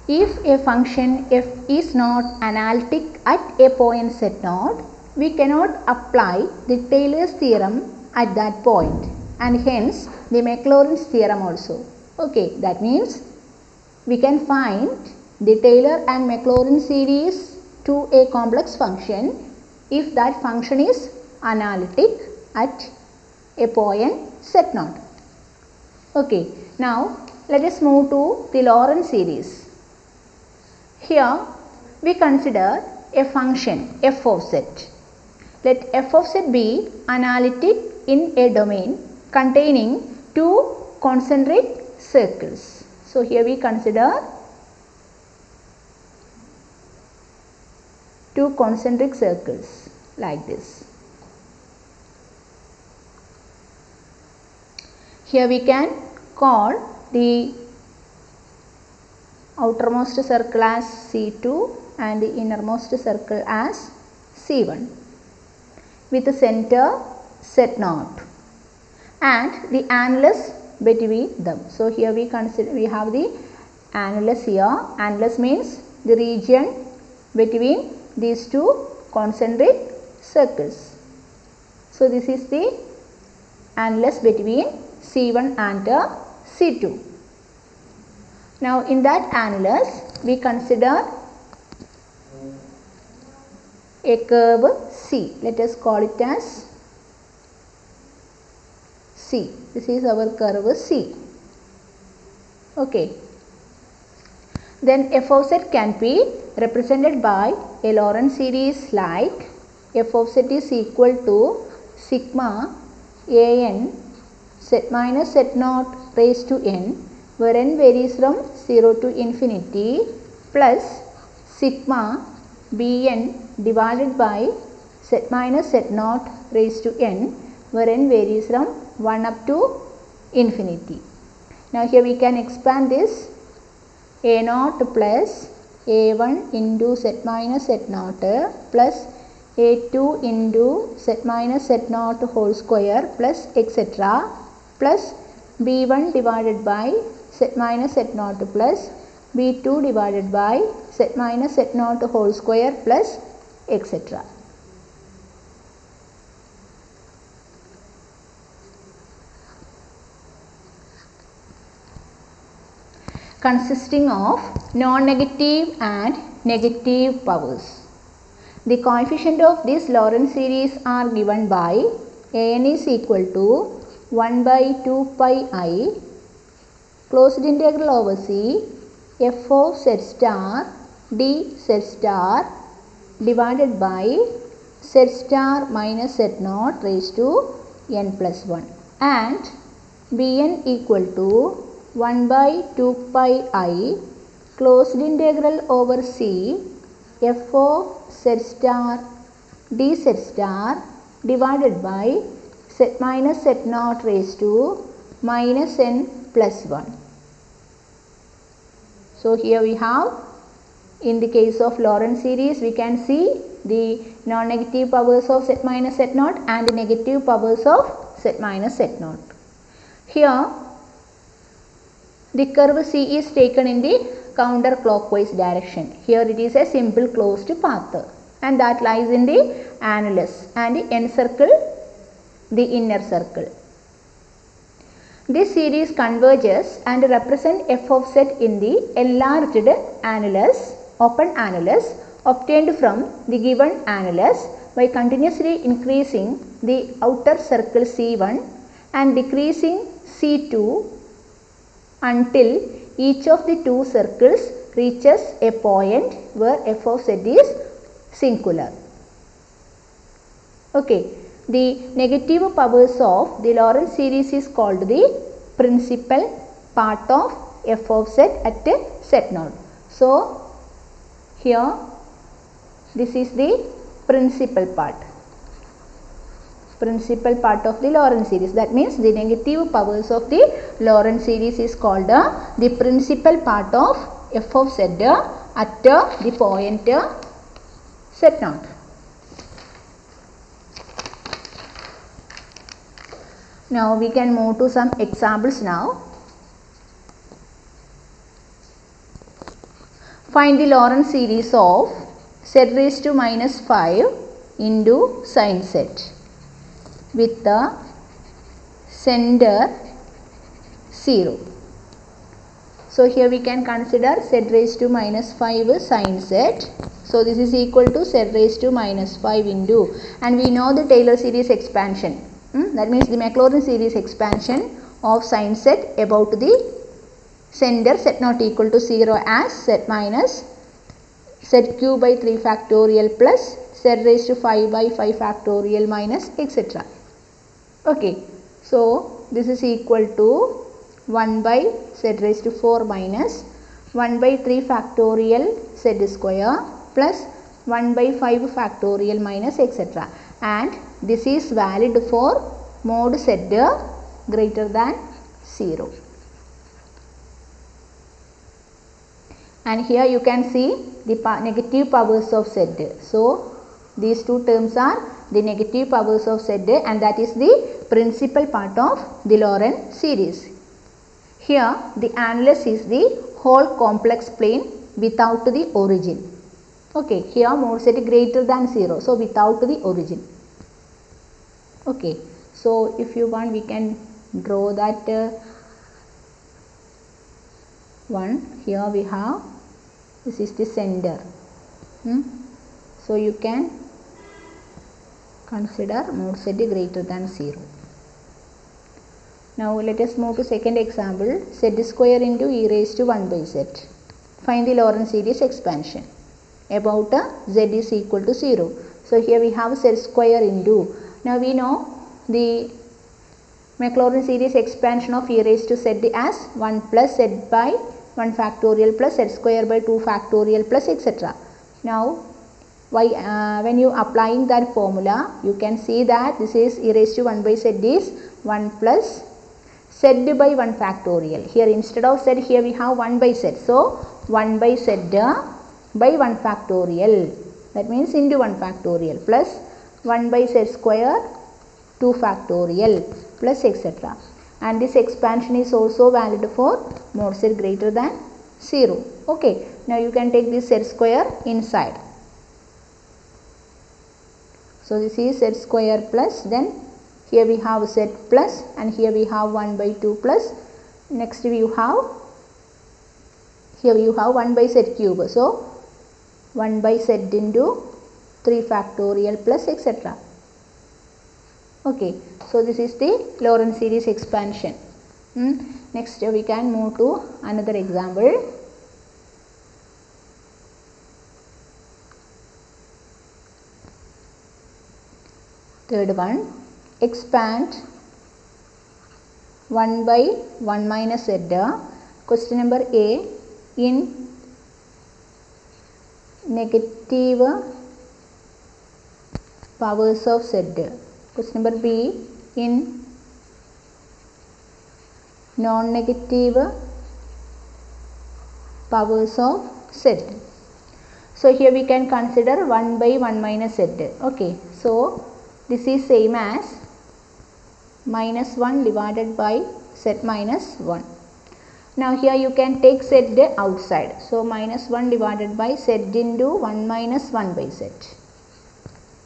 If a function f is not analytic at a point z0, we cannot apply the Taylor's theorem at that point, and hence the Maclaurin's theorem also. Okay, that means we can find the Taylor and Maclaurin series to a complex function if that function is analytic at a point z0. Okay, now let us move to the Lorenz series. Here we consider a function f of z. Let f of z be analytic in a domain containing two concentric circles. So here we consider two concentric circles like this. Here we can call the outermost circle as C2 and the innermost circle as C1 with the center Z0 and the annulus between them. So here we have the annulus here. Annulus means the region between these two concentric circles. So this is the annulus between C1 and C2. Now in that annulus we consider a curve C. Let us call it as C. This is our curve C. Okay. Then f of z can be represented by a Lorenz series like f of z is equal to sigma an z minus z0 raised to n, where n varies from 0 to infinity, plus sigma bn divided by z minus z0 raised to n, where n varies from 1 up to infinity. Now here we can expand this a0 plus a1 into z minus z0 plus a2 into z minus z0 whole square plus etc. plus b1 divided by z minus z0 plus b2 divided by z minus z0 whole square plus etc. Consisting of non-negative and negative powers. The coefficient of this Lorenz series are given by an is equal to 1 by 2 pi I closed integral over C f of z star d z star divided by z star minus z0 raised to n plus 1 and bn equal to 1 by 2 pi I closed integral over C f of z star d z star divided by z minus z0 raised to minus n plus 1. So here we have, in the case of Lorenz series, we can see the non-negative powers of z minus z0 and the negative powers of z minus z0. Here the curve C is taken in the counterclockwise direction. Here it is a simple closed path and that lies in the annulus and the encircle the inner circle. This series converges and represent f of z in the enlarged annulus, open annulus obtained from the given annulus by continuously increasing the outer circle C1 and decreasing C2 until each of the two circles reaches a point where f of z is singular. Okay, the negative powers of the Lorenz series is called the principal part of f of z at z0. So here this is the principal part of the Lorenz series. That means the negative powers of the Lorenz series is called the principal part of f of z at the point z0. Now we can move to some examples now. Find the Loren series of z raised to minus 5 into sin z with the center 0. So here we can consider z raised to minus 5 sin z. So this is equal to z raised to minus 5 into, and we know the Taylor series expansion. That means the Maclaurin series expansion of sin z about the center z not equal to 0 as z minus z cube by 3 factorial plus z raised to 5 by 5 factorial minus etc. Okay, so this is equal to 1 by z raised to 4 minus 1 by 3 factorial z square plus 1 by 5 factorial minus etc. And this is valid for mod z greater than 0. And here you can see the negative powers of z. So these two terms are the negative powers of z, and that is the principal part of the Loren series. Here the annulus is the whole complex plane without the origin. Okay, here mod z greater than 0, so without the origin. Okay, so if you want we can draw that one. Here we have, this is the center. So you can consider mod z greater than 0. Now let us move to second example, z square into e raised to 1 by z. Find the Loren series expansion about z is equal to 0. So here we have z square into, now we know the Maclaurin series expansion of e raised to z as 1 plus z by 1 factorial plus z square by 2 factorial plus etc. Now when you applying that formula, you can see that this is e raised to 1 by z is 1 plus z by 1 factorial. Here instead of z, here we have 1 by z. So 1 by z by 1 factorial, that means into 1 factorial plus 1 by z square 2 factorial plus etc. And this expansion is also valid for mod z greater than 0. Okay, now you can take this z square inside. So this is z square plus, then here we have z plus, and here we have 1 by 2 plus, next you have, here you have 1 by z cube. So 1 by z into 3 factorial plus etc. Okay, so this is the Loren series expansion. Next we can move to another example. Third one, expand 1 by 1 minus z. Question number A, in negative powers of z. Question number B, in non-negative powers of z. So here we can consider 1 by 1 minus z. Okay, so this is same as minus 1 divided by z minus 1. Now here you can take z outside. So minus 1 divided by z into 1 minus 1 by z.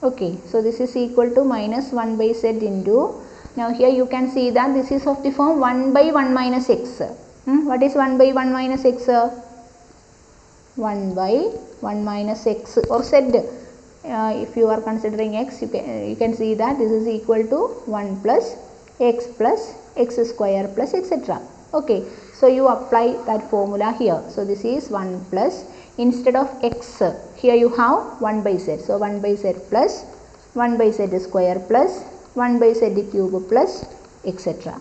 Okay, so this is equal to minus 1 by z into, now here you can see that this is of the form 1 by 1 minus x. What is 1 by 1 minus x? 1 by 1 minus x or z. If you are considering x, you can see that this is equal to 1 plus x square plus etc. Okay, so you apply that formula here. So this is 1 plus, instead of x, here you have 1 by z. So 1 by z plus 1 by z square plus 1 by z cube plus etc.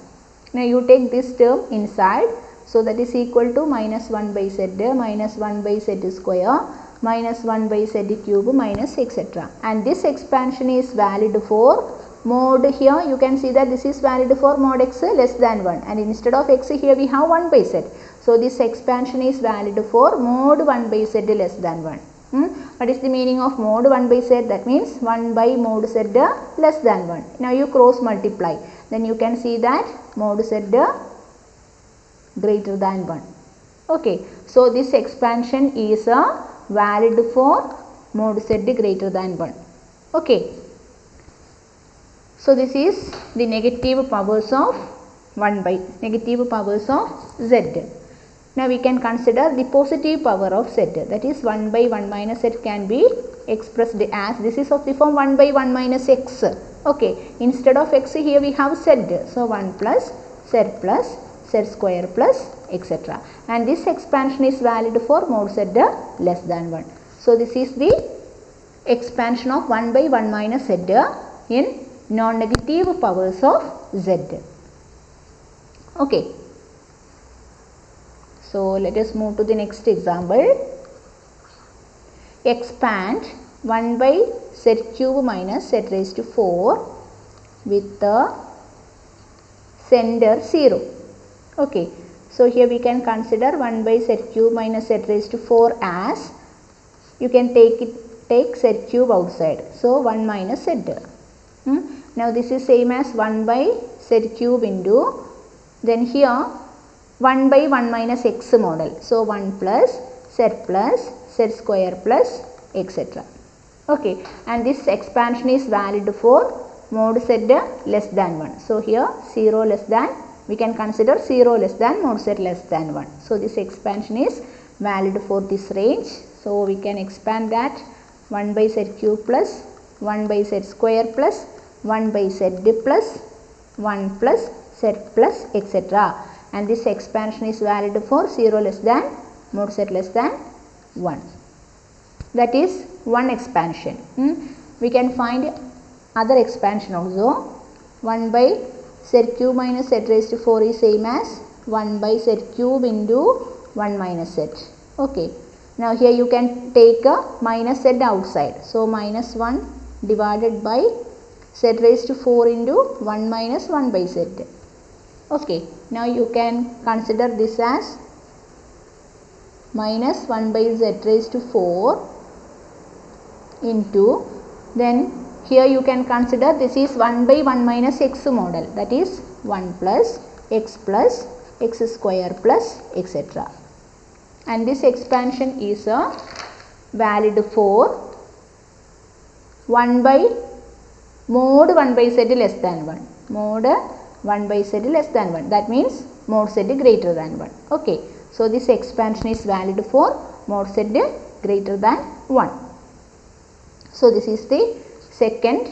Now you take this term inside. So that is equal to minus 1 by z minus 1 by z square minus 1 by z cube minus etc. And this expansion is valid for mod, here you can see that this is valid for mod x less than 1, and instead of x here we have 1 by z. So this expansion is valid for mod 1 by z less than 1. What is the meaning of mod 1 by z? That means 1 by mod z less than 1. Now you cross multiply. then you can see that mod z greater than 1. Okay, so this expansion is valid for mod z greater than 1. Okay, so this is the negative powers of 1 by negative powers of z. Now we can consider the positive power of z, that is 1 by 1 minus z can be expressed as, this is of the form 1 by 1 minus x. Okay, instead of x here we have z, so 1 plus z square plus etc. And this expansion is valid for mod z less than 1. So this is the expansion of 1 by 1 minus z in non-negative powers of z. Okay, so let us move to the next example. Expand 1 by z cube minus z raised to 4 with the center 0. Okay, so here we can consider 1 by z cube minus z raised to 4 as, you can take z cube outside, so 1 minus z. Now this is same as 1 by z cube into, then here 1 by 1 minus x model, so 1 plus z square plus etc. Okay, and this expansion is valid for mod z less than 1. So here 0 less than, we can consider 0 less than mod z less than 1. So this expansion is valid for this range. So we can expand that 1 by z cube plus 1 by z square plus 1 by z plus 1 plus z plus etc. And this expansion is valid for 0 less than mod z less than 1. That is one expansion. We can find other expansion also. 1 by z cube minus z raised to 4 is same as 1 by z cube into 1 minus z. Okay, now here you can take a minus z outside, so minus 1 divided by z raised to 4 into 1 minus 1 by z. Okay, now you can consider this as minus 1 by z raised to 4 into, then here you can consider this is 1 by 1 minus x model, that is 1 plus x square plus etc. And this expansion is valid for 1 by mod 1 by z less than 1, mod 1 by z less than 1, that means mod z greater than 1. Okay, so this expansion is valid for mod z greater than 1. So this is the second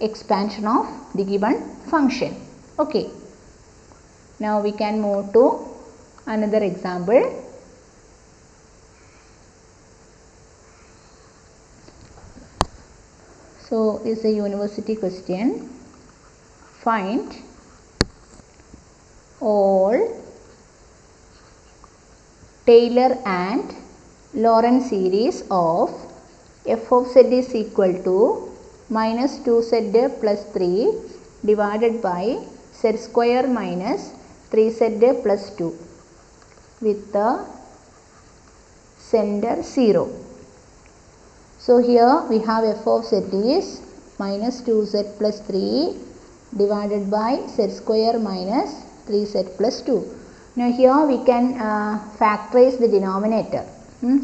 expansion of the given function. Okay, now we can move to another example. So is a university question. Find all Taylor and Loren series of f of z is equal to minus 2z plus 3 divided by z square minus 3z plus 2 with the center 0. So here we have f of z is minus 2z plus 3 divided by z square minus 3z plus 2. Now here we can factorize the denominator.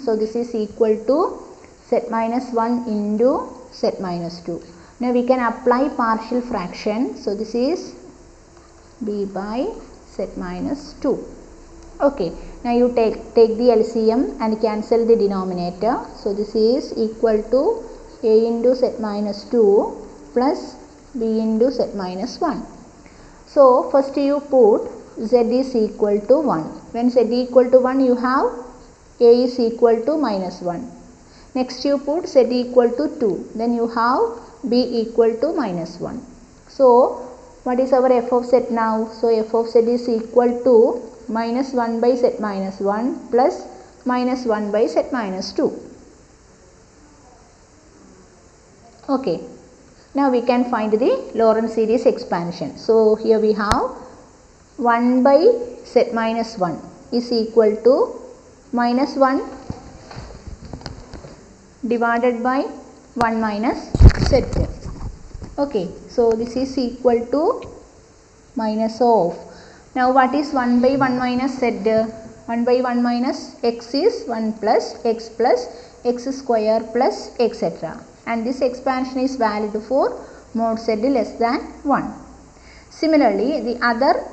So this is equal to z minus 1 into z minus 2. Now we can apply partial fraction. So this is b by z minus 2. Okay, now you take the LCM and cancel the denominator. So this is equal to a into z minus 2 plus b into z minus 1. So first you put z is equal to 1. When z equal to 1, you have a is equal to minus 1. Next you put z equal to 2. Then you have b equal to minus 1. So what is our f of z now? So f of z is equal to minus 1 by z minus 1 plus minus 1 by z minus 2. Okay, now we can find the Loren series expansion. So here we have 1 by z minus 1 is equal to minus 1 divided by 1 minus z. Okay, so this is equal to minus of. Now what is 1 by 1 minus z? 1 by 1 minus x is 1 plus x square plus etc. And this expansion is valid for mod z less than 1. Similarly, the other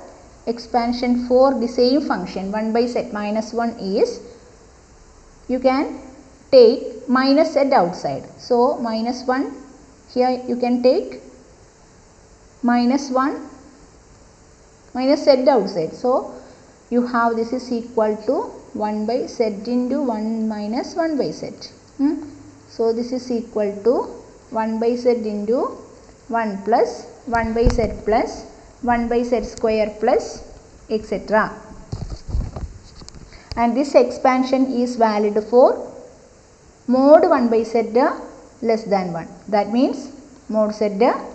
expansion for the same function 1 by z minus 1 is, you can take minus z outside. So minus 1, here you can take minus 1 minus z outside. So you have this is equal to 1 by z into 1 minus 1 by z. So this is equal to 1 by z into 1 plus 1 by z plus 1 by z square plus etc. And this expansion is valid for mod 1 by z less than 1. That means mod z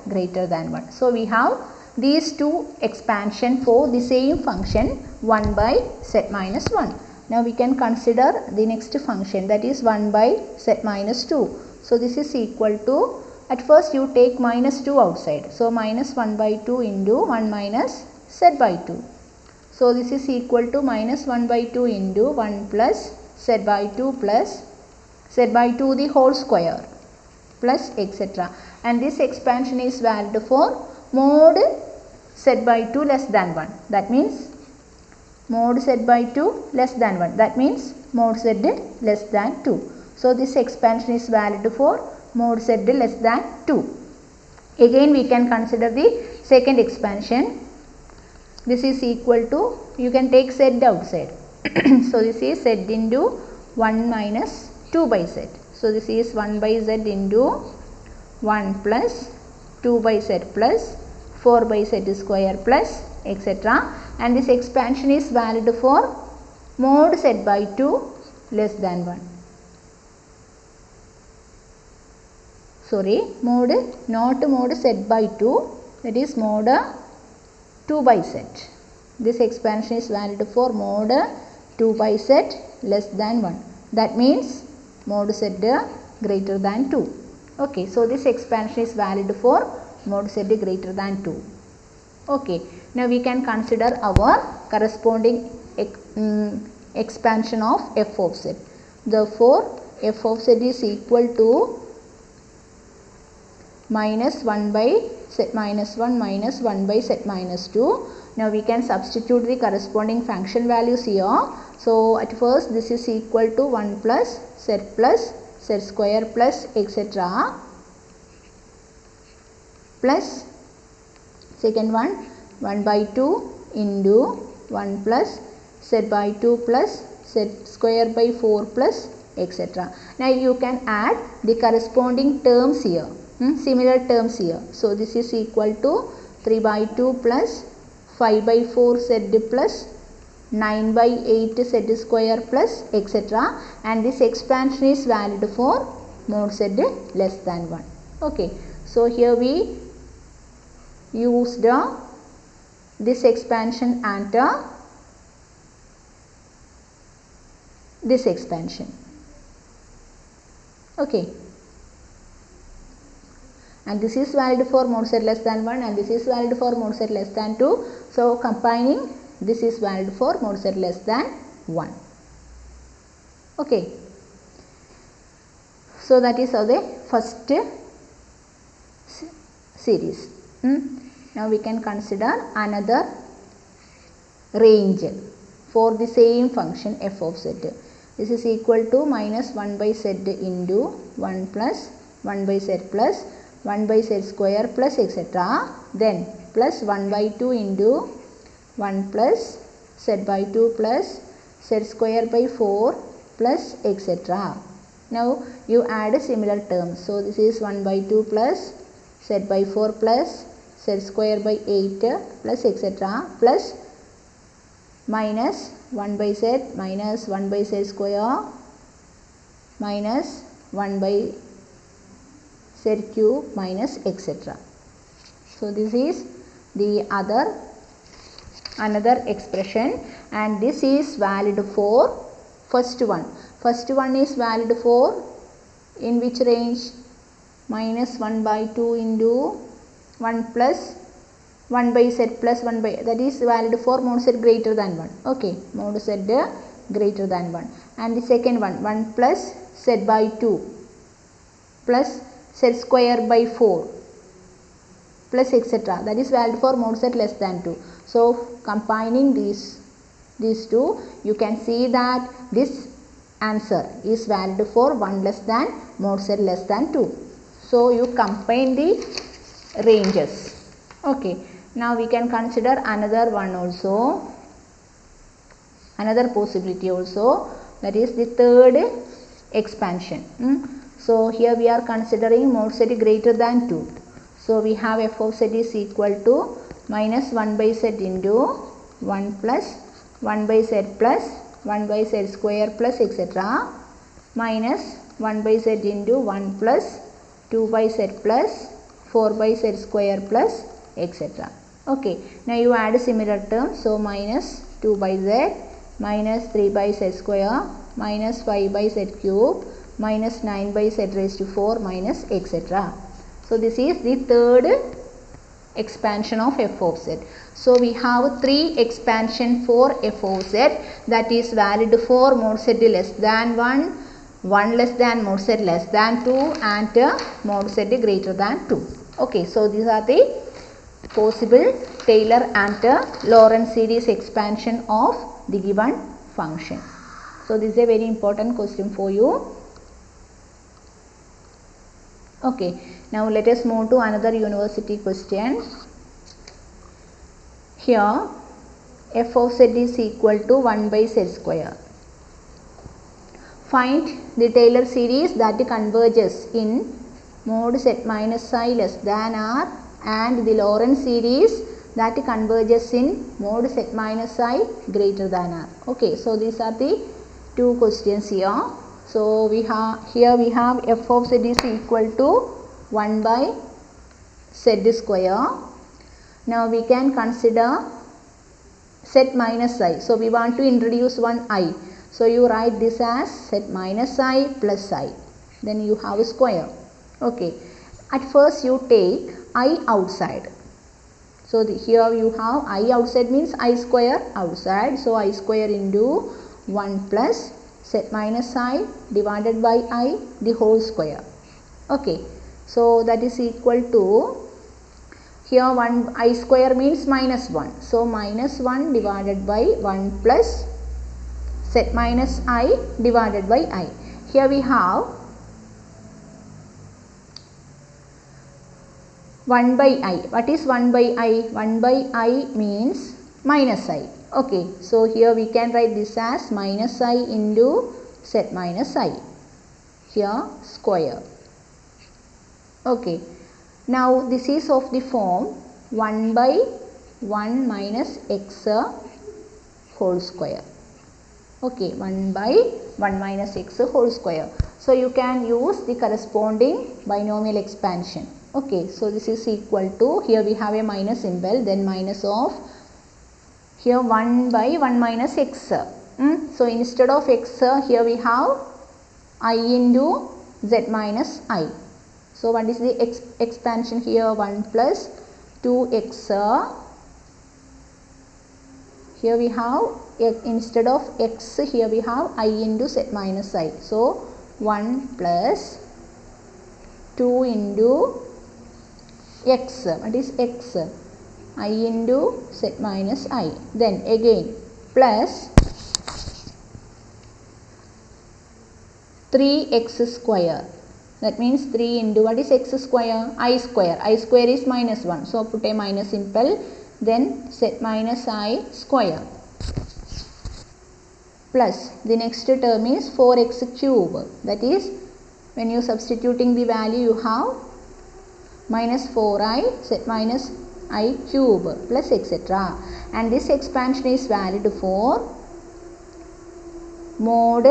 greater than 1. So we have these two expansion for the same function 1 by z minus 1. Now we can consider the next function, that is 1 by z minus 2. So this is equal to, at first you take minus 2 outside. So minus 1 by 2 into 1 minus z by 2. So this is equal to minus 1 by 2 into 1 plus z by 2 plus z by 2 the whole square plus etc. And this expansion is valid for mod z by 2 less than 1. That means mod z by 2 less than 1. That means mod z less than 2. So this expansion is valid for mod z less than 2. Again we can consider the second expansion. This is equal to, you can take z outside. So this is z into 1 minus 2 by z. So this is 1 by z into 1 plus 2 by z plus 4 by z square plus etc. And this expansion is valid for mod z by 2 less than 1. Sorry, mod, not mod z by 2, that is mod 2 by z. This expansion is valid for mod 2 by z less than 1. That means mod z greater than 2. Okay, so this expansion is valid for mod z greater than 2. Okay, now we can consider our corresponding expansion of f of z. Therefore, f of z is equal to minus 1 by z minus 1 minus 1 by z minus 2. Now we can substitute the corresponding function values here. So at first this is equal to 1 plus z square plus etc. plus second one 1 by 2 into 1 plus z by 2 plus z square by 4 plus etc. Now you can add the corresponding terms here, similar terms here. So this is equal to 3 by 2 plus 5 by 4 z plus 9 by 8 z square plus etc. And this expansion is valid for mod z less than 1. Okay, so here we used this expansion and this expansion. Okay, and this is valid for mod z less than 1 and this is valid for mod z less than 2. So combining, this is valid for mod z less than 1. Okay, so that is how the first series. Now we can consider another range for the same function f of z. This is equal to minus 1 by z into 1 plus 1 by z plus 1 by z square plus etc. Then plus 1 by 2 into 1 plus z by 2 plus z square by 4 plus etc. Now you add similar terms. So this is 1 by 2 plus z by 4 plus z square by 8 plus etc. plus minus 1 by z minus 1 by z square minus 1 by z cube minus etc. So this is the another expression, and this is valid for first one. First one is valid for in which range? Minus 1 by 2 into 1 plus 1 by z plus 1 by, that is valid for mod z greater than 1. Okay, mod z greater than 1. And the second one, 1 plus z by 2 plus z square by 4 plus etc. That is valid for mod z less than 2. So combining these two, you can see that this answer is valid for 1 less than mod z less than 2. So you combine the ranges. Okay, now we can consider another one also, another possibility also, that is the third expansion. So here we are considering mod z greater than 2. So we have f of z is equal to minus 1 by z into 1 plus 1 by z plus 1 by z square plus etc. minus 1 by z into 1 plus 2 by z plus 4 by z square plus etc. Okay, now you add similar terms. So minus 2 by z minus 3 by z square minus 5 by z cube minus 9 by z raised to 4 minus etc. So this is the third expansion of f of z. So we have 3 expansion for f of z, that is valid for mod z less than 1, 1 less than mod z less than 2 and mod z greater than 2. Okay, so these are the possible Taylor and Lorenz series expansion of the given function. So this is a very important question for you. Okay, now let us move to another university question. Here f of z is equal to 1 by z square. Find the Taylor series that converges in mod z minus I less than r and the Lorenz series that converges in mod z minus I greater than r. Okay, so these are the two questions here. So we have f of z is equal to 1 by z square. Now we can consider z minus I. So we want to introduce one I. So you write this as z minus I plus I. Then you have a square. Okay. At first you take I outside. So here you have I outside means I square outside. So I square into 1 plus z minus I divided by I the whole square. Okay. So that is equal to, here 1 I square means minus 1. So minus 1 divided by 1 plus z minus I divided by I. Here we have 1 by I. What is 1 by I? 1 by I means minus I. Okay, so here we can write this as minus I into z minus I. Here square. Okay, now this is of the form 1 by 1 minus x whole square. Okay, 1 by 1 minus x whole square. So you can use the corresponding binomial expansion. Okay, so this is equal to, here we have a minus symbol, then minus of, here 1 by 1 minus x. So instead of x, here we have I into z minus I. So what is the expansion here? 1 plus 2x. Here we have, instead of x, here we have I into z minus I. So 1 plus 2 into x. What is x? I into z minus I. Then again plus 3x square. That means 3 into, what is x square? I square. I square is minus 1. So put a minus symbol. Then z minus I square. Plus the next term is 4x cube. That is, when you substituting the value, you have minus 4i z minus I cube plus etc. And this expansion is valid for mod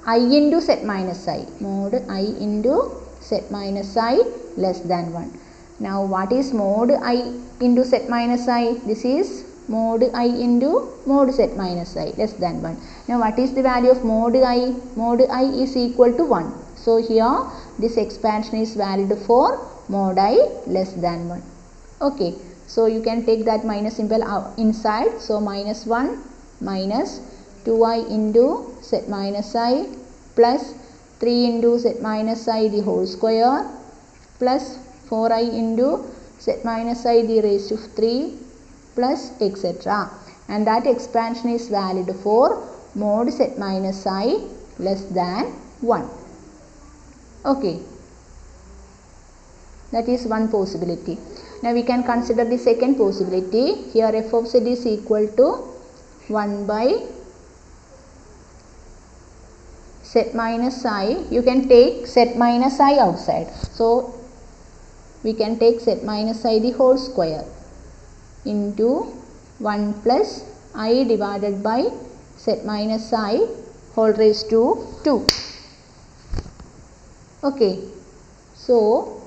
I into z minus I. Mod I into z minus I less than 1. Now what is mod I into z minus I? This is mod I into mod z minus I less than 1. Now what is the value of mod I? Mod I is equal to 1. So here this expansion is valid for mod I less than 1. Okay, so you can take that minus symbol inside. So minus 1 minus 2i into z minus I plus 3 into z minus I the whole square plus 4i into z minus I the raised to 3 plus etc. And that expansion is valid for mod z minus I less than 1. Okay, that is one possibility. Now we can consider the second possibility. Here f of z is equal to 1 by z minus I. You can take z minus I outside. So we can take z minus I the whole square into 1 plus I divided by z minus I whole raised to 2. Okay, so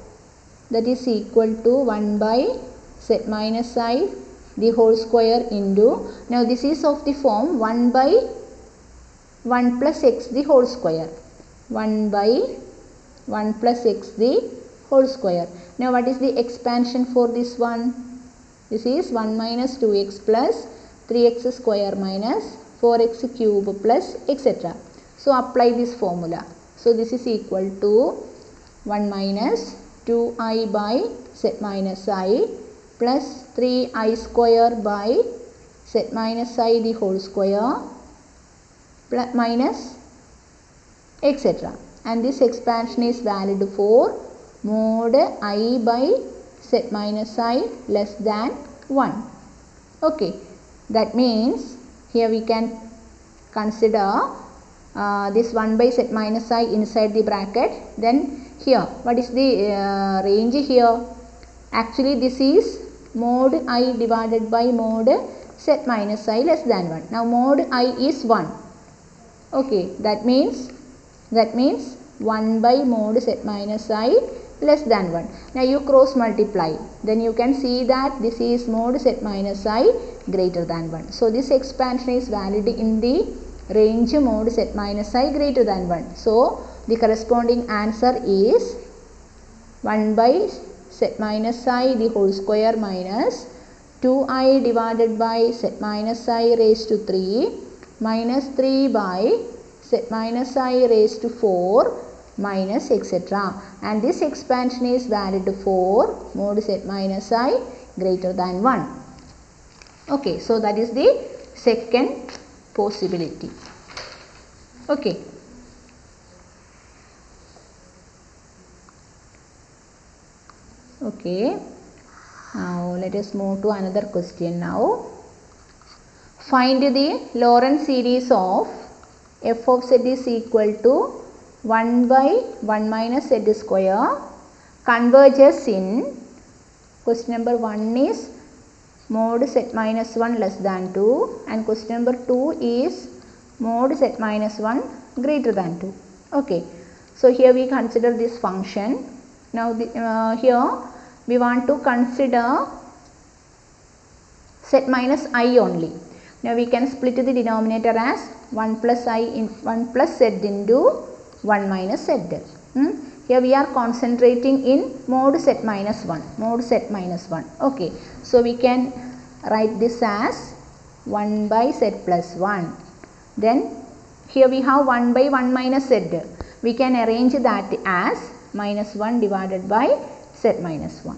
that is equal to 1 by z minus I the whole square into, now this is of the form 1 by 1 plus x the whole square, 1 by 1 plus x the whole square. Now what is the expansion for this one? This is 1 minus 2x plus 3x square minus 4x cube plus etc. So apply this formula. So this is equal to 1 minus 2i by z minus I plus 3i square by z minus I the whole square plus minus etc. And this expansion is valid for mod I by z minus I less than 1. Okay, that means here we can consider this 1 by z minus I inside the bracket. Then here what is the range here? Actually this is mod I divided by mod z minus I less than 1. Now mod I is 1. Okay, that means 1 by mod z minus I less than 1. Now you cross multiply, then you can see that this is mod z minus I greater than 1. So this expansion is valid in the range mod z minus I greater than 1. So the corresponding answer is 1 by z minus I the whole square minus 2i divided by z minus I raised to 3 minus 3 by z minus I raised to 4 minus etc. And this expansion is valid for mod z minus I greater than 1. Okay, so that is the second possibility. Okay. Okay, now let us move to another question now. Find the Loren series of f of z is equal to 1 by 1 minus z square converges in, question number 1 is mod z minus 1 less than 2 and question number 2 is mod z minus 1 greater than 2. Okay, so here we consider this function. Now here we want to consider z minus I only. Now we can split the denominator as 1 plus I in 1 plus z into 1 minus z. Here we are concentrating in mod z minus 1, mod z minus 1. Okay, so we can write this as 1 by z plus 1. Then here we have 1 by 1 minus z. We can arrange that as minus 1 divided by z minus 1.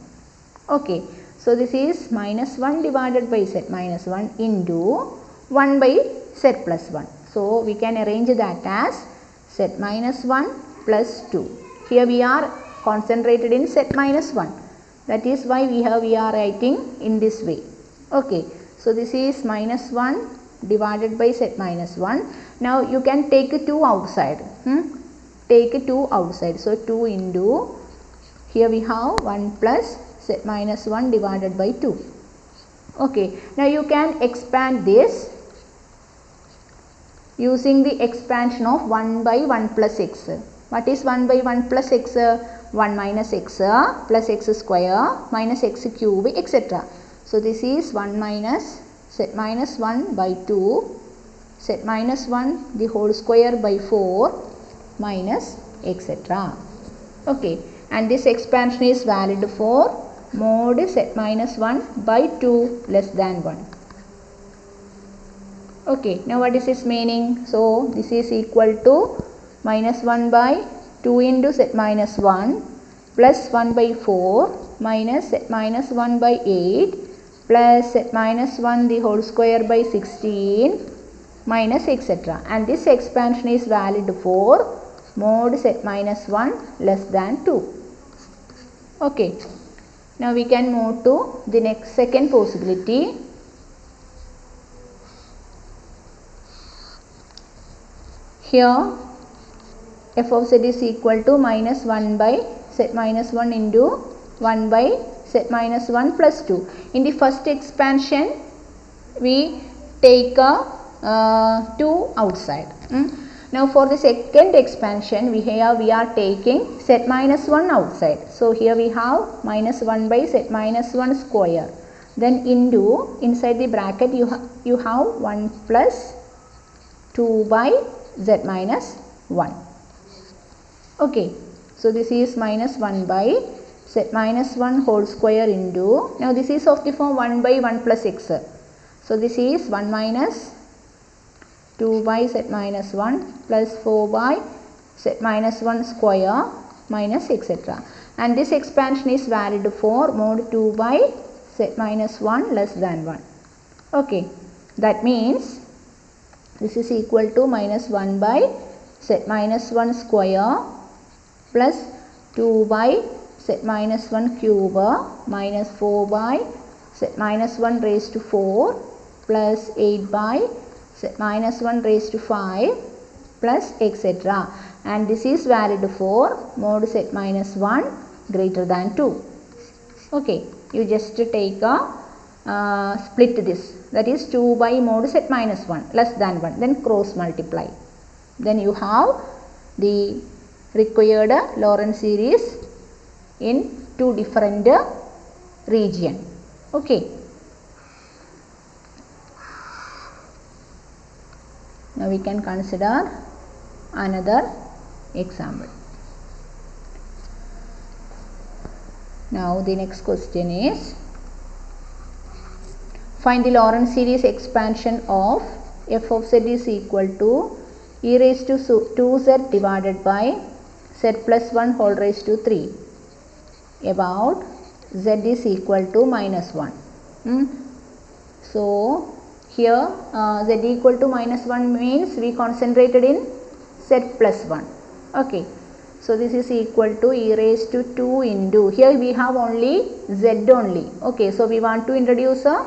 Okay, so this is minus 1 divided by z minus 1 into 1 by z plus 1. So we can arrange that as z minus 1 plus 2. Here we are concentrated in z minus 1. That is why we are writing in this way. Okay, so this is minus 1 divided by z minus 1. Now you can take 2 outside. Take 2 outside. So 2 into, here we have 1 plus z minus 1 divided by 2. Okay, now you can expand this using the expansion of 1 by 1 plus x. What is 1 by 1 plus x? 1 minus x plus x square minus x cube etc. So this is 1 minus z minus 1 by 2, z minus 1 the whole square by 4 minus etc. Okay, and this expansion is valid for mod z minus 1 by 2 less than 1. Okay, now what is its meaning? So this is equal to minus 1 by 2 into z minus 1 plus 1 by 4 minus z minus 1 by 8 plus z minus 1 the whole square by 16 minus etc. And this expansion is valid for mod z minus 1 less than 2. Okay, now we can move to the next second possibility. Here f of z is equal to minus 1 by z minus 1 into 1 by z minus 1 plus 2. In the first expansion we take a 2 outside. Now for the second expansion we are taking z minus 1 outside. So here we have minus 1 by z minus 1 square. Then into inside the bracket you have 1 plus 2 by z minus 1. Okay, so this is minus 1 by z minus 1 whole square into, now this is of the form 1 by 1 plus x. So this is 1 minus 2 by z minus 1 plus 4 by z minus 1 square minus etc. And this expansion is valid for mod 2 by z minus 1 less than 1. Okay, that means this is equal to minus 1 by z minus 1 square plus 2 by z minus 1 cube minus 4 by z minus 1 raised to 4 plus 8 by z minus 1 raised to 5 plus etc. And this is valid for mod z minus 1 greater than 2. Okay, you just take a split this, that is 2 by mod z minus 1 less than 1, then cross multiply. Then you have the required Loren series in two different region. Okay. Now we can consider another example. Now the next question is, find the Loren series expansion of f of z is equal to e raised to 2z divided by z plus 1 whole raised to 3 about z is equal to minus 1. So here z equal to minus 1 means we concentrated in z plus 1. Okay, so this is equal to e raised to 2 into, here we have only z only. Okay, so we want to introduce a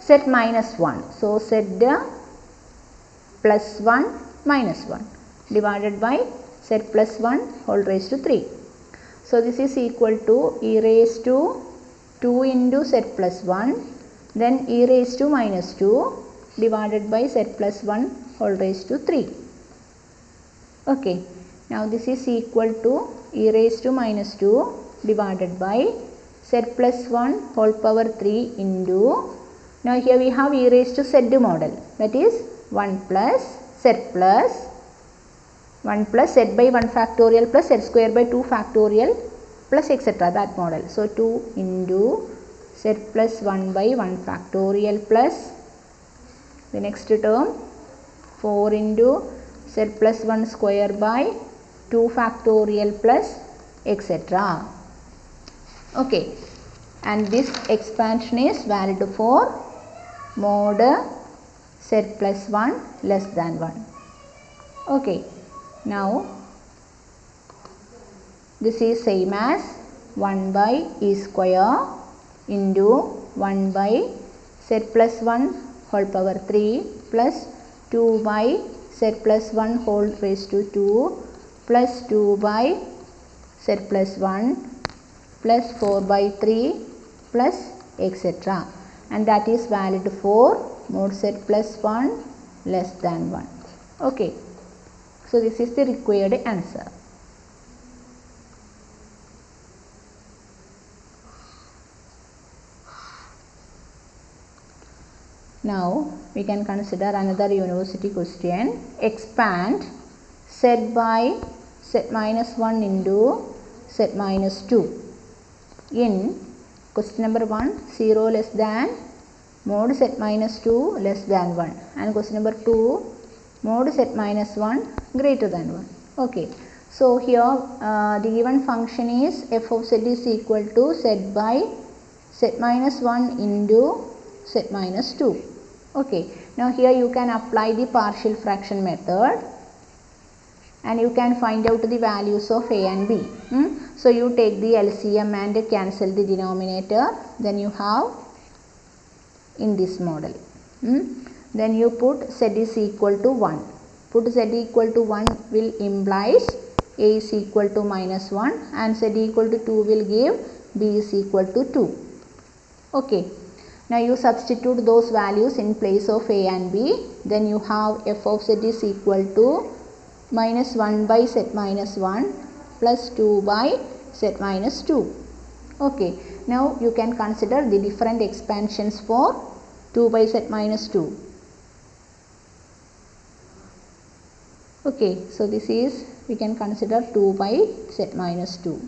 z minus 1. So z plus 1 minus 1 divided by z plus 1 whole raised to 3. So this is equal to e raised to 2 into z plus 1, then e raised to minus 2 divided by z plus 1 whole raised to 3. Okay, now this is equal to e raised to minus 2 divided by z plus 1 whole power 3 into, now here we have e raised to z model, that is 1 plus z plus 1 plus z by 1 factorial plus z square by 2 factorial plus etc. that model. So 2 into z plus 1 by 1 factorial plus the next term 4 into z plus 1 square by 2 factorial plus etc. Okay, and this expansion is valid for mod z plus 1 less than 1. Okay, now this is same as 1 by e square into 1 by z plus 1 whole power 3 plus 2 by z plus 1 whole raised to 2 plus 2 by z plus 1 plus 4 by 3 plus etc. And that is valid for mod z plus 1 less than 1. Okay, so this is the required answer. Now we can consider another university question. Expand z by z minus 1 into z minus 2 in Question number 1, 0 less than mod z minus 2 less than 1, and question number 2, mod z minus 1 greater than 1. Okay, so here the given function is f of z is equal to z by z minus 1 into z minus 2. Okay, now here you can apply the partial fraction method and you can find out the values of a and b. So you take the LCM and cancel the denominator, then you have in this model. Then you put z is equal to 1. Put z equal to 1 will implies a is equal to minus 1 and z equal to 2 will give b is equal to 2. Okay. Now you substitute those values in place of a and b. Then you have f of z is equal to minus 1 by z minus 1 plus 2 by z minus 2. Okay. Now you can consider the different expansions for 2 by z minus 2. Okay. So this is, we can consider 2 by z minus 2.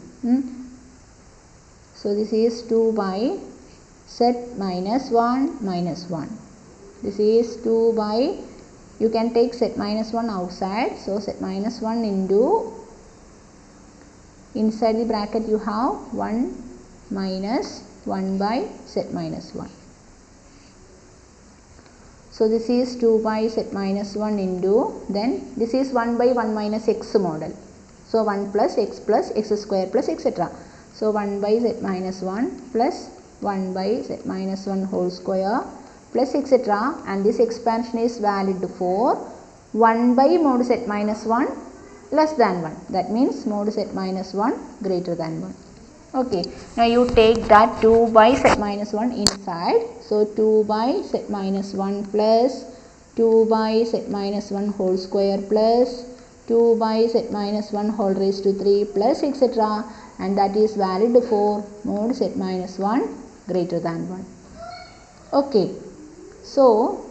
So this is 2 by z minus 1 minus 1. This is 2 by, you can take z minus 1 outside. So z minus 1 into, inside the bracket you have 1 minus 1 by z minus 1. So this is 2 by z minus 1 into, then this is 1 by 1 minus x model. So 1 plus x square plus etc. So 1 by z minus 1 plus 1 by z minus 1 whole square plus etc. And this expansion is valid for 1 by mod z minus 1 less than 1. That means mod z minus 1 greater than 1. Okay. Now you take that 2 by z minus 1 inside. So 2 by z minus 1 plus 2 by z minus 1 whole square plus 2 by z minus 1 whole raised to 3 plus etc. And that is valid for mod z minus 1 greater than 1. Okay. So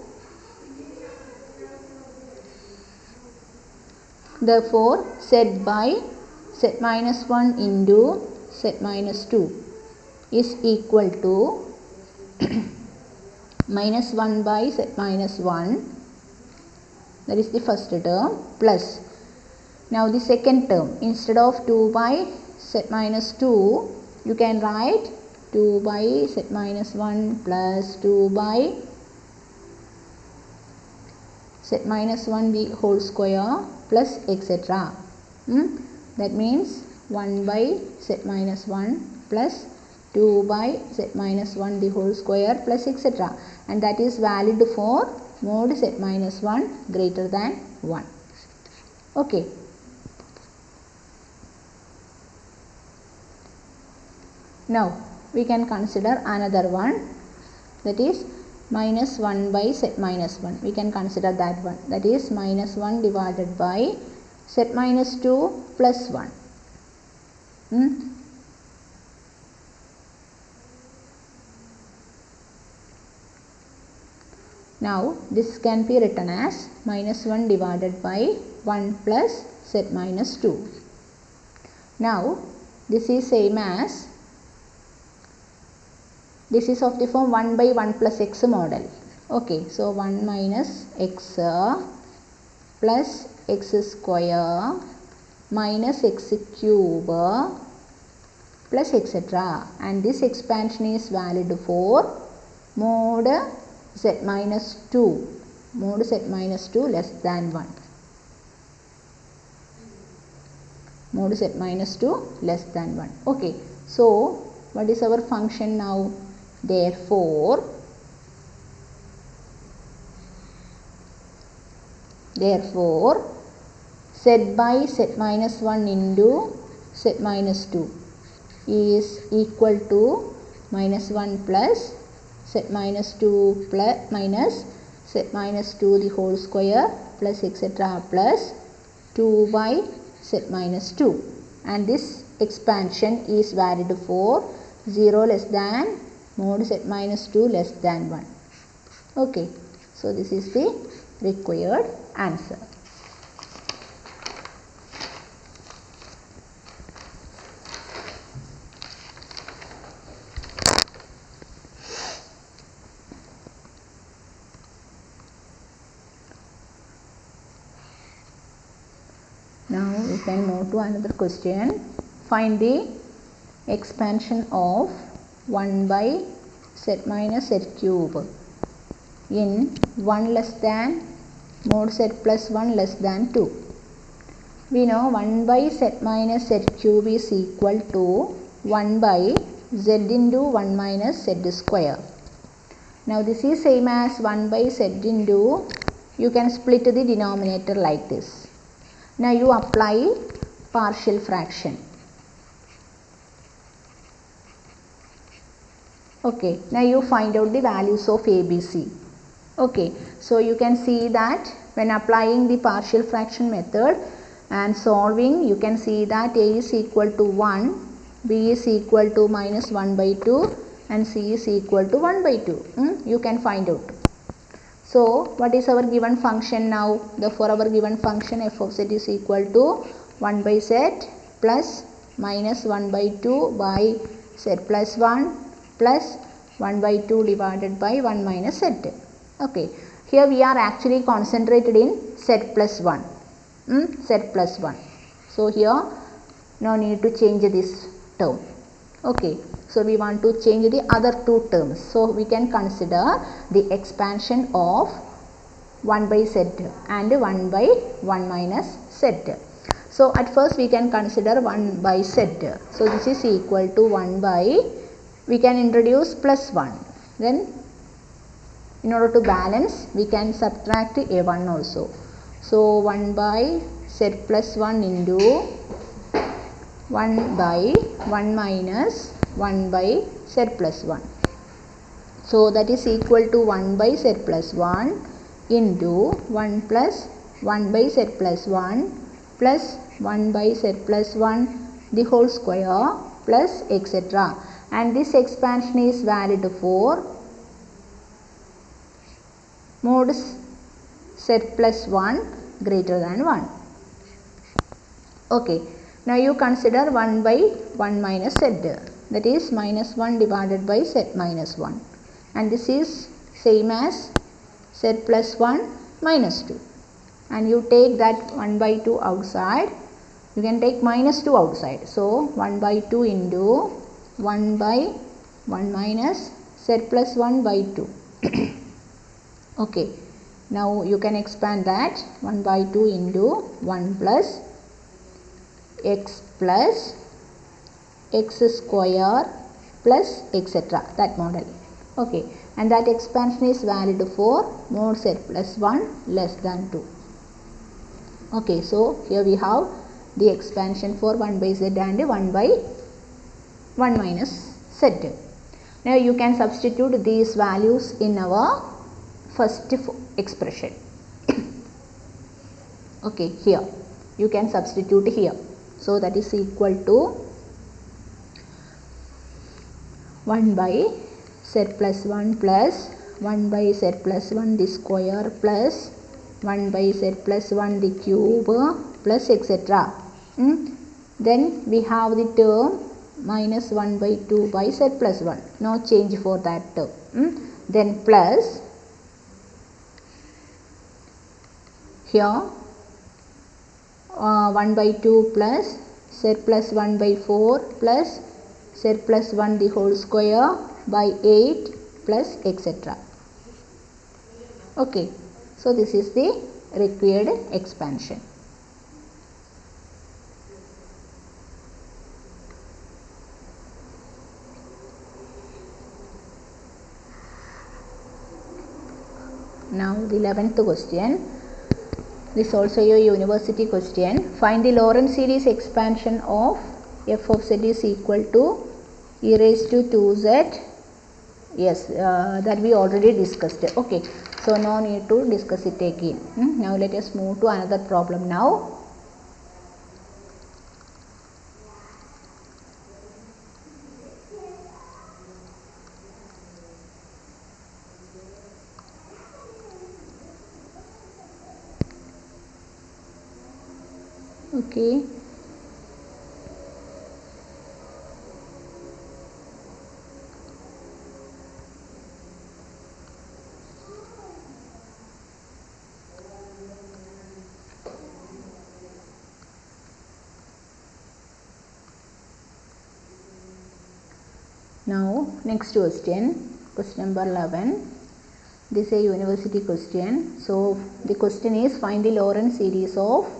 therefore z by z minus 1 into z minus 2 is equal to minus 1 by z minus 1, that is the first term, plus, now the second term, instead of 2 by z minus 2 you can write 2 by z minus 1 plus 2 by z minus 1 the whole square plus etc. That means 1 by z minus 1 plus 2 by z minus 1 the whole square plus etc. And that is valid for mod z minus 1 greater than 1. Okay. Now we can consider another one, that is minus 1 by z minus 1. We can consider that one, that is minus 1 divided by z minus 2 plus 1. Now this can be written as minus 1 divided by 1 plus z minus 2. Now this is same as, this is of the form 1 by 1 plus x model. Okay, so 1 minus x plus x square minus x cube plus etc. And this expansion is valid for mod z minus 2, mod z minus 2 less than 1. Mod z minus 2 less than 1. Okay, so what is our function now? Therefore z by z minus 1 into z minus 2 is equal to minus 1 plus z minus 2 plus minus z minus 2 the whole square plus etc. plus 2 by z minus 2. And this expansion is valid for 0 less than mod z minus 2 less than 1. Okay, so this is the required answer. Now we can move to another question. Find the expansion of 1 by z minus z cube in 1 less than mod z plus 1 less than 2. We know 1 by z minus z cube is equal to 1 by z into 1 minus z square. Now this is same as 1 by z into, you can split the denominator like this. Now you apply partial fraction. Okay, now you find out the values of ABC. Okay, so you can see that when applying the partial fraction method and solving, you can see that A is equal to 1, B is equal to minus 1 by 2 and C is equal to 1 by 2. You can find out. So what is our given function now? For our given function f of z is equal to 1 by z plus minus 1 by 2 by z plus 1 plus 1 by 2 divided by 1 minus z. Okay, here we are actually concentrated in z plus 1. Z plus 1. So here no need to change this term. Okay, so we want to change the other two terms. So we can consider the expansion of 1 by z and 1 by 1 minus z. So at first we can consider 1 by z. So this is equal to 1 by, we can introduce plus 1. Then in order to balance, we can subtract a 1 also. So 1 by z plus 1 into 1 by 1 minus 1 by z plus 1. So that is equal to 1 by z plus 1 into 1 plus 1 by z plus 1 plus 1 by z plus 1 the whole square plus etc. And this expansion is valid for mod z plus 1 greater than 1. Okay, now you consider 1 by 1 minus z, that is minus 1 divided by z minus 1, and this is same as z plus 1 minus 2, and you take that 1 by 2 outside, you can take minus 2 outside. So 1 by 2 into 1 by 1 minus z plus 1 by 2. Okay, now you can expand that 1 by 2 into 1 plus x square plus etc. that model. Okay, and that expansion is valid for mod z plus 1 less than 2. Okay, so here we have the expansion for 1 by z and 1 by 1 minus z. Now you can substitute these values in our first expression. Okay, here you can substitute here. So that is equal to 1 by z plus 1 plus 1 by z plus 1 the square plus 1 by z plus 1 the cube plus etc. Then we have the term minus 1 by 2 by z plus 1. No change for that term. Then plus here 1 by 2 plus z plus 1 by 4 plus z plus 1 the whole square by 8 plus etc. Okay, so this is the required expansion. Now the 11th question. This is also a university question. Find the Lorenz series expansion of f of z is equal to e raised to 2z. Yes, that we already discussed. Okay, so no need to discuss it again. Now let us move to another problem now. Okay. Now next question, question number 11. This is a university question. So the question is, find the Lorenz series of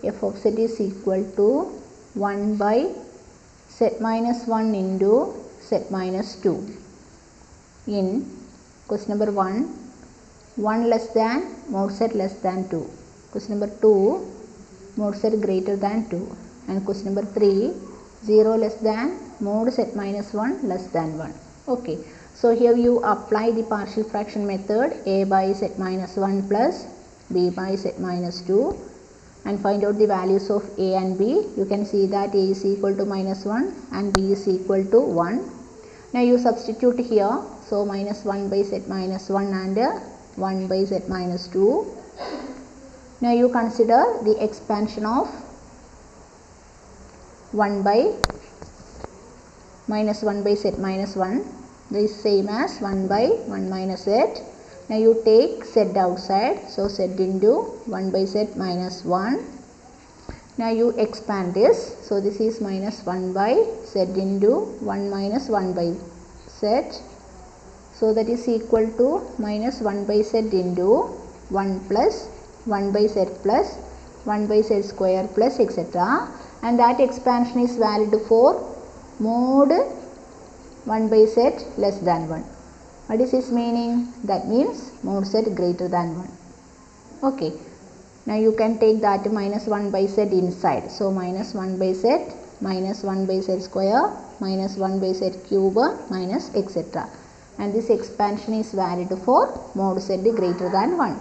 f of z is equal to 1 by z minus 1 into z minus 2. In question number 1, 1 less than mod z less than 2. Question number 2, mod z greater than 2. And question number 3, 0 less than mod z minus 1 less than 1. Okay. So here you apply the partial fraction method, a by z minus 1 plus b by z minus 2, and find out the values of a and b. You can see that a is equal to minus 1 and b is equal to 1. Now you substitute here, so minus 1 by z minus 1 and 1 by z minus 2. Now you consider the expansion of 1 by minus 1 by z minus 1. This is same as 1 by 1 minus z. Now you take z outside, so z into 1 by z minus 1. Now you expand this, so this is minus 1 by z into 1 minus 1 by z. So that is equal to minus 1 by z into 1 plus 1 by z plus 1 by z square plus etc. And that expansion is valid for mod 1 by z less than 1. What is its meaning? That means mod z greater than 1. Okay. Now you can take that minus 1 by z inside. So minus 1 by z minus 1 by z square minus 1 by z cube minus etc. And this expansion is valid for mod z greater than 1.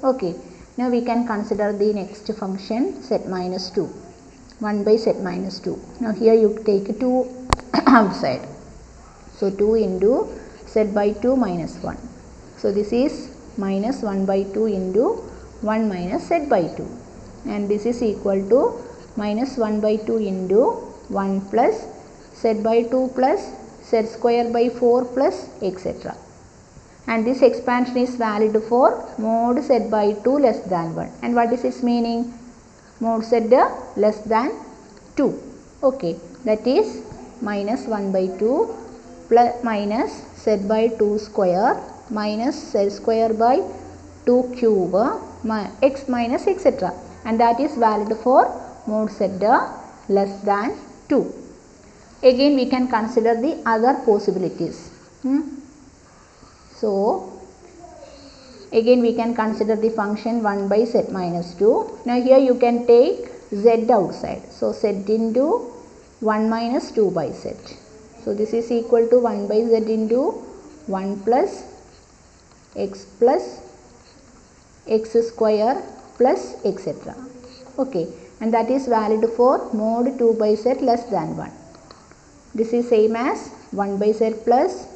Okay. Now we can consider the next function z minus 2. 1 by z minus 2. Now here you take 2 outside. So 2 into z by 2 minus 1. So this is minus 1 by 2 into 1 minus z by 2. And this is equal to minus 1 by 2 into 1 plus z by 2 plus z square by 4 plus etc. And this expansion is valid for mod z by 2 less than 1. And what is its meaning? Mod z less than 2. Okay. That is minus 1 by 2 plus minus z by 2 square minus z square by 2 cube x minus etc. And that is valid for mod z less than 2. Again we can consider the other possibilities. So again we can consider the function 1 by z minus 2. Now here you can take z outside. So z into 1 minus 2 by z. So this is equal to 1 by z into 1 plus x square plus etc. Okay. And that is valid for mod 2 by z less than 1. This is same as 1 by z plus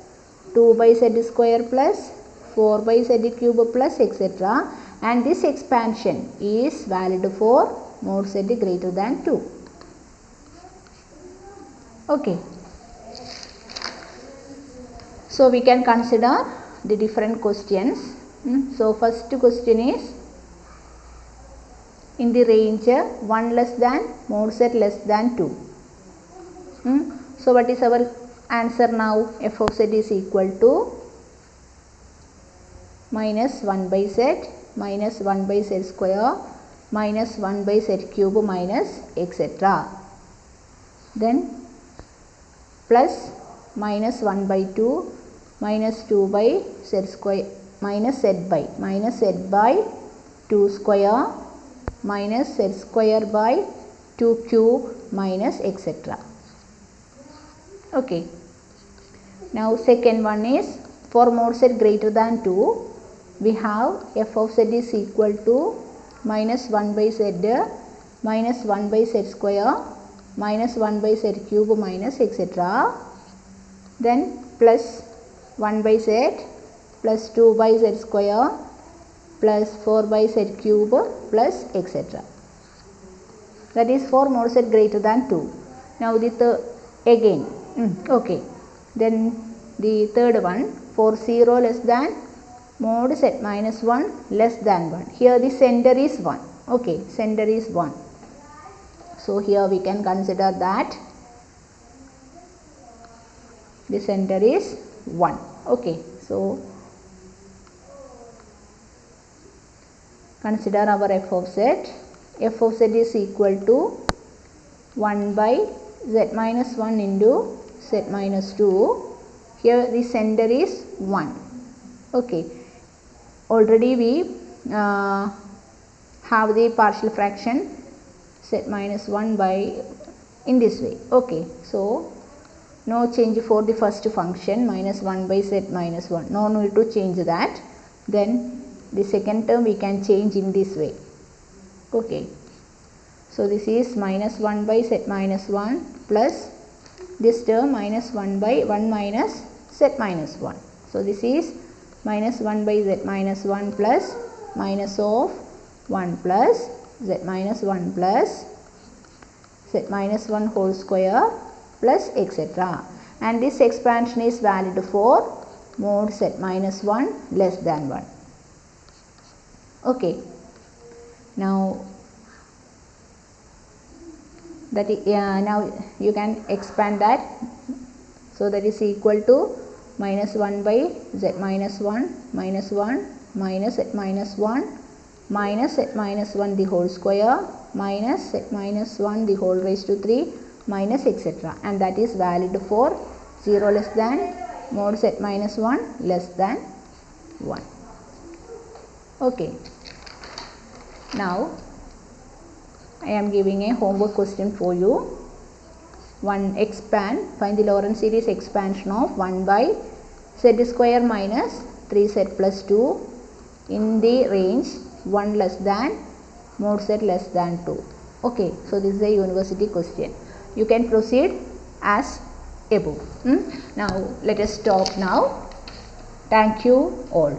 2 by z square plus 4 by z cube plus etc. And this expansion is valid for mod z greater than 2. Okay. So we can consider the different questions. So first question is in the range 1 less than mod z less than 2. So what is our answer now? F of z is equal to minus 1 by z minus 1 by z square minus 1 by z cube minus etc. Then plus minus 1 by 2 minus 2 by z square minus z by 2 square minus z square by 2 cube minus etc. Okay. Now second one is for mod z greater than 2, we have f of z is equal to minus 1 by z minus 1 by z square minus 1 by z cube minus etc. Then plus 1 by z plus 2 by z square plus 4 by z cube plus etc. That is for mod z greater than 2. Now the again. Okay. Then the third one for 0 less than mod z minus 1 less than 1. Here the center is 1. Okay. Center is 1. So here we can consider that the center is 1. Okay, so consider our f of z. F of z is equal to 1 by z minus 1 into z minus 2. Here the center is 1. Okay, already we have the partial fraction z minus 1 by in this way. Okay, so no change for the first function minus 1 by z minus 1. No need to change that. Then the second term we can change in this way. Okay, so this is minus 1 by z minus 1 plus this term minus 1 by 1 minus z minus 1. So this is minus 1 by z minus 1 plus minus of 1 plus z minus 1 plus z minus 1 whole square plus etc. And this expansion is valid for mod z minus 1 less than 1. Okay, now that now you can expand that, so that is equal to minus 1 by z minus 1 minus 1 minus z minus 1 minus z minus 1 the whole square minus z minus 1 the whole raised to 3 minus etc. And that is valid for 0 less than mod z minus 1 less than 1. Okay, now I am giving a homework question for you. Find the Lorenz series expansion of 1 by z square minus 3z plus 2 in the range 1 less than mod z less than 2. Okay, so this is a university question. You can proceed as above. Now let us stop now. Thank you all.